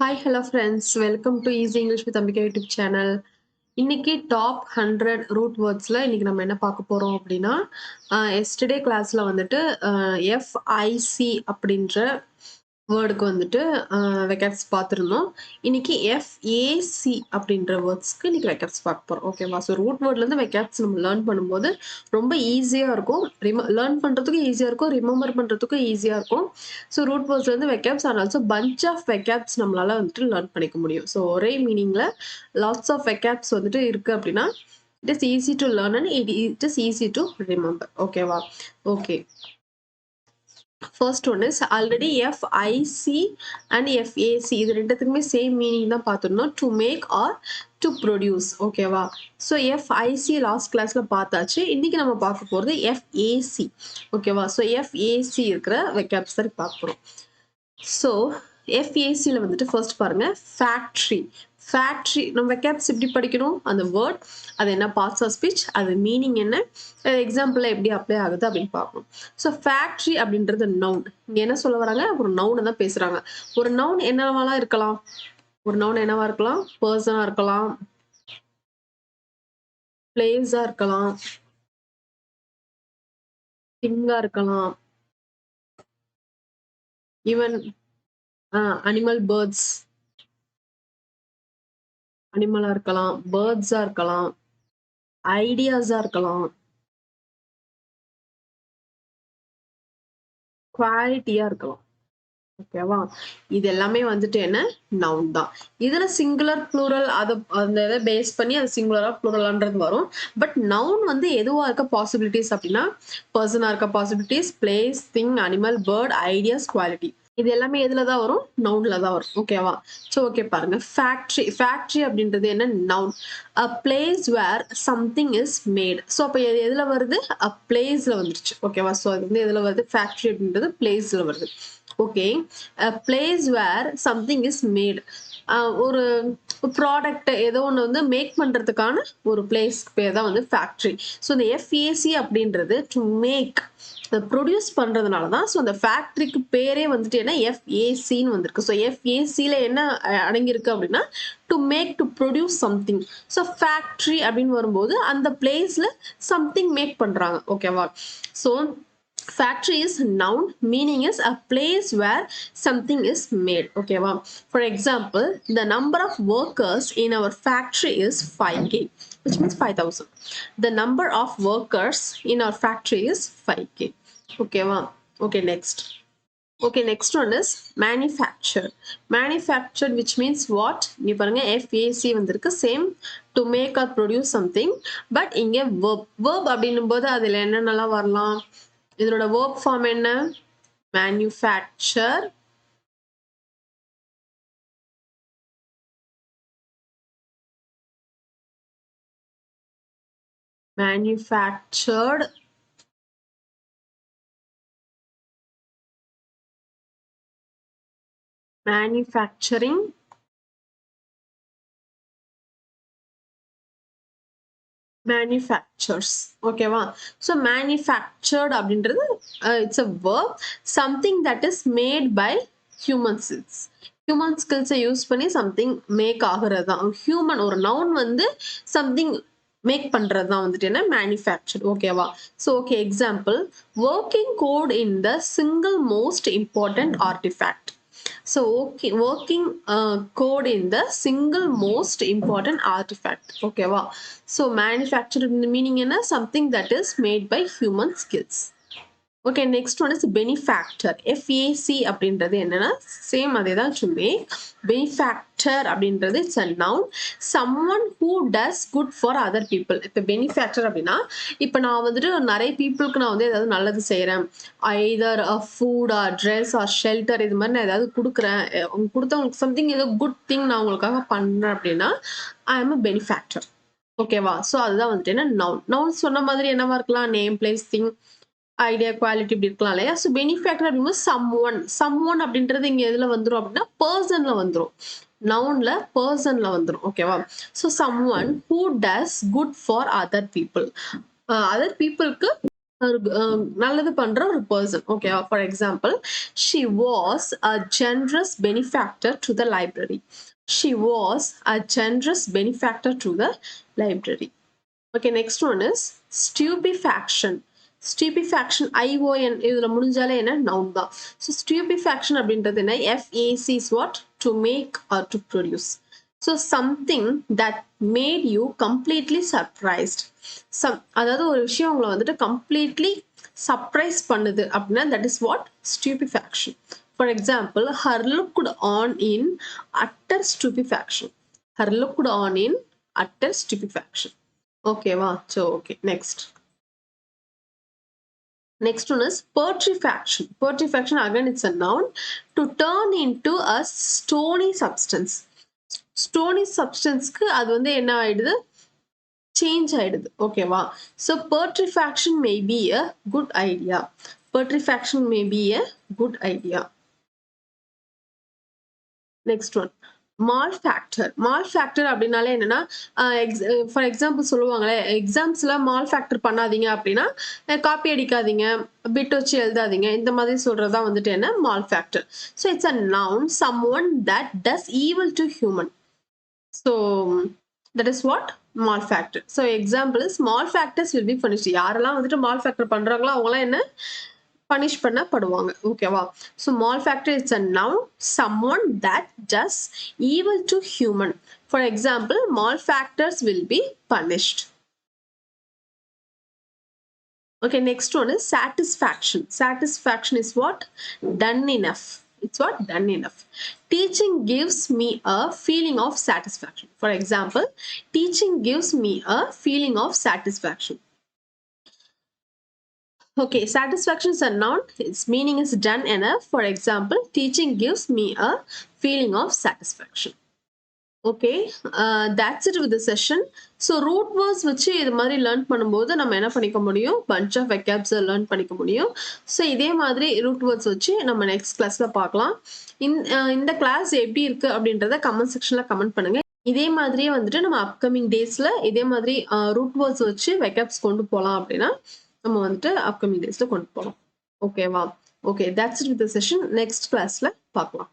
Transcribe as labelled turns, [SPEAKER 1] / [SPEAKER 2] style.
[SPEAKER 1] Hi, hello friends. Welcome to Easy English with Ambika YouTube channel. இன்னைக்கு top 100 root வேர்ட்ஸ்ல இன்னைக்கு நம்ம என்ன பார்க்க போறோம் அப்படின்னா எஸ்டர்டே கிளாஸ்ல வந்துட்டு எஃப்ஐசி அப்படின்ற வேர்டுக்கு வந்துட்டு வெக்கப்ஸ் பார்த்துருந்தோம். இன்னைக்கு எஃப்ஏசி அப்படின்ற வேர்ட்ஸ்க்கு இன்னைக்கு வெக்கப்ஸ் பார்க்க போறோம். ஓகேவா? ஸோ ரூட் வேர்ட்லேருந்து வெக்கப்ஸ் நம்ம லேர்ன் பண்ணும்போது ரொம்ப ஈஸியாக இருக்கும். லேர்ன் பண்ணுறதுக்கும் ஈஸியாக இருக்கும், ரிமெம்பர் பண்ணுறதுக்கும் ஈஸியாக இருக்கும். ஸோ ரூட் வேர்ட்ஸ்லேருந்து vocabs and also bunch of vocabs நம்மளால வந்துட்டு லேர்ன் பண்ணிக்க முடியும். ஸோ ஒரே மீனிங்ல லாட்ஸ் ஆஃப் வெக்கப்ஸ் வந்துட்டு இருக்கு அப்படின்னா it is easy to learn and it is easy to remember. ஓகேவா? Okay, first one is already FIC and FAC இது ரெண்டுத்துக்குமே சேம் மீனிங் தான் பார்த்துருந்தோம். To make or to produce. ஓகேவா? ஸோ எஃப்ஐசி லாஸ்ட் கிளாஸ்ல பார்த்தாச்சு. இன்னைக்கு நம்ம பார்க்க போகிறது எஃப்ஏசி. ஓகேவா? ஸோ எஃப்ஏசி இருக்கிற வெக்கப்ஸ் தான் பார்க்க போகிறோம். ஸோ எஃப்ஏசியில் வந்துட்டு ஃபர்ஸ்ட் பாருங்க, ஃபேக்ட்ரி. ஃபேக்ட்ரி நம்ம வெக்கப்ஸ் எப்படி படிக்கணும், அந்த வேர்ட் அது என்ன, பார்ட்ஸ் ஆஃப் ஸ்பீச், அது மீனிங் என்ன, எக்ஸாம்பிளில் எப்படி அப்ளை ஆகுது அப்படின்னு பார்க்கணும். ஸோ ஃபேக்ட்ரி அப்படின்றது நவுன். இங்கே என்ன சொல்ல வராங்க, ஒரு நவுனை தான் பேசுகிறாங்க. ஒரு நவுன் என்னவாலாம் இருக்கலாம், ஒரு நவுன் என்னவா இருக்கலாம், பர்சனாக இருக்கலாம், பிளேஸாக இருக்கலாம், திங்காக இருக்கலாம், ஈவன் அனிமல், பேர்ட்ஸ், அனிமலா இருக்கலாம், பேர்ட்ஸா இருக்கலாம், ஐடியாஸா இருக்கலாம், குவாலிட்டியா இருக்கலாம். ஓகேவா? இது எல்லாமே வந்துட்டு என்ன, நவுன் தான். இதுல சிங்குலர் ப்ளூரல் அந்த இதை பேஸ் பண்ணி அது சிங்குலரா ப்ளூரல்ன்றது வரும். பட் நவுன் வந்து எதுவா இருக்க பாசிபிலிட்டிஸ் அப்படின்னா பர்சனா இருக்க possibilities, place, thing, animal, bird, ideas, quality, இது எல்லாமே எதுல தான் வரும், நவுன்ல தான் வரும். ஓகேவா? ஸோ ஓகே பாருங்க, ஃபேக்ட்ரி. ஃபேக்ட்ரி அப்படின்றது என்ன, noun. A place where something is made. So அப்போ எதுல வருது, அ பிளேஸ்ல வந்துருச்சு. ஓகேவா? ஸோ அது வந்து எதுல வருது, ஃபேக்ட்ரி அப்படின்றது பிளேஸ்ல வருது. Okay, a place where something is made. ஒரு ப்ராடக்ட் ஏதோ ஒன்று வந்து மேக் பண்ணுறதுக்கான ஒரு பிளேஸ் பேர் தான் வந்து ஃபேக்ட்ரி. ஸோ இந்த எஃப்ஏசி அப்படின்றது டு மேக், ப்ரொடியூஸ் பண்ணுறதுனால தான். ஸோ அந்த ஃபேக்ட்ரிக்கு பேரே வந்துட்டு என்ன, எஃப்ஏசின்னு வந்திருக்கு. ஸோ எஃப்ஏசியில் என்ன அடங்கியிருக்கு அப்படின்னா to make, to produce something. So factory அப்படின்னு வரும்போது அந்த பிளேஸில் சம்திங் மேக் பண்ணுறாங்க. ஓகேவா? So factory is noun, meaning is a place where something is made. Okay, wow. For example, the number of workers in our factory is 5k, which means 5,000. The number of workers in our factory is 5k. Okay, wow. Okay, next. Okay, next one is manufacture. Manufacture, which means what? நீ பாருங்க, FAC வந்திருக்கு, same, to make or produce something. But இங்க verb அப்படின்னும் போது அதில் என்னென்னலாம் வரலாம், இதோட verb form என்ன, manufacture, manufactured, manufacturing, manufactures. ஓகேவா? ஸோ manufactured அப்படின்றது it's a verb, something that is made by human skills. Human ஸ்கில்ஸை யூஸ் பண்ணி சம்திங் மேக் ஆகுறது தான் ஹியூமன். ஒரு நவுன் வந்து சம்திங் மேக் பண்றது தான் வந்துட்டு என்ன, மேனுஃபேக்சர். ஓகேவா? So okay, example, working code in the single most important artifact. So okay, working code in the single most important artifact. Okay, wow. So manufactured meaning in something that is made by human skills. Okay, next one is benefactor. FAC அப்படின்றது என்னன்னா same அதே தான், to make. Benefactor அப்படின்றது it's a noun, someone who does good for other people. இப்போ benefactor அப்படின்னா இப்போ நான் வந்துட்டு நிறைய பீப்புளுக்கு நான் வந்து ஏதாவது நல்லது செய்கிறேன், either food or dress or shelter, இது மாதிரி நான் ஏதாவது கொடுக்குறேன், கொடுத்தவங்களுக்கு சம்திங் ஏதோ குட் திங் நான் உங்களுக்காக பண்ணுறேன் அப்படின்னா ஐ எம் அ பெனிஃபேக்டர். ஓகேவா? ஸோ அதுதான் வந்துட்டு என்ன, நவுன். நவுன் சொன்ன மாதிரி என்னவா இருக்கலாம், name, place, thing, idea, quality இப்படி இருக்கலாம் இல்லையா? ஸோ பெனிஃபேக்டர் அப்படிங்கும்போது சம் ஒன் அப்படின்றது இங்கே எதில் வந்துடும் அப்படின்னா பர்சன்ல வந்துடும், நவுன்ல பர்சன்ல வந்துடும். ஓகேவா? So someone who does good for other people, other பீப்புளுக்கு நல்லது பண்ற ஒரு person. Okay, for example, she was a generous benefactor to the library. She was a generous benefactor to the library. Okay, next one is stupefaction. Stupefaction, ION இதுல முடிஞ்சாலே என்ன noun தான். So stupefaction அப்படின்றது என்ன? FAC is what? To make or to produce. So something that made you completely surprised. அதாவது ஒரு விஷயம் உங்களை வந்துட்டு completely surprise பண்ணுது அப்படின்னா that is what? Stupefaction. For example, her looked on in utter stupefaction. Her looked on in utter stupefaction. Okay, wow. So, okay, next. Next one is petrifaction. Petrifaction, again, it's a noun. To turn into a stony substance. Stony substance க்கு அது வந்து என்ன ஆயிடுது? Change ஆயிடுது. Okay, wow. So, petrifaction may be a good idea. Petrifaction may be a good idea. Next one. Malfactor அப்படின்னாலே என்னன்னா for example சொல்லுவாங்களே எக்ஸாம்ஸ்ல மால்ஃபேக்டர் பண்ணாதீங்க அப்படின்னா காப்பி அடிக்காதீங்க பிட் வச்சு எழுதாதீங்க இந்த மாதிரி சொல்றதா வந்துட்டு என்ன malefactor. So it's a noun someone that does evil to human. So that is what malefactor. So example malefactors will be punished. யாரெல்லாம் வந்துட்டு மால்ஃபேக்டர் பண்றாங்களோ அவங்களாம் என்ன punish பண்ணப்படுவாங்க. ஓகேவா? So malfactor is a noun, someone that does evil to human. For example, malfactors will be punished. Okay, next one is satisfaction. Satisfaction is what? Done enough. It's what? Done enough. Teaching gives me a feeling of satisfaction. For example, teaching gives me a feeling of satisfaction. Okay, satisfaction is a noun. Its meaning is done enough. For example, teaching gives me a feeling of satisfaction. Okay, that's it with the session. So root words வச்சு இது மாதிரி learn பண்ணும்போது நம்ம என்ன பண்ணிக்க முடியும்? bunch of vocabs learn பண்ணிக்க முடியும். ஸோ இதே மாதிரி ரூட் வேர்ட்ஸ் வச்சு நம்ம நெக்ஸ்ட் கிளாஸ்ல பார்க்கலாம். இந்த கிளாஸ் எப்படி இருக்கு அப்படின்றத கமெண்ட் செக்ஷன்ல கமெண்ட் பண்ணுங்க. இதே மாதிரியே வந்துட்டு நம்ம அப்கமிங் டேஸ்ல இதே மாதிரி ரூட் வேர்ட்ஸ் வச்சு vocabs கொண்டு போகலாம் அப்படின்னா நம்ம வந்துட்டு அப்கமிங் டேஸ்ல கொண்டு போகலாம். ஓகேவா? Okay, that's it with the session. Next கிளாஸ்ல பார்க்கலாம்.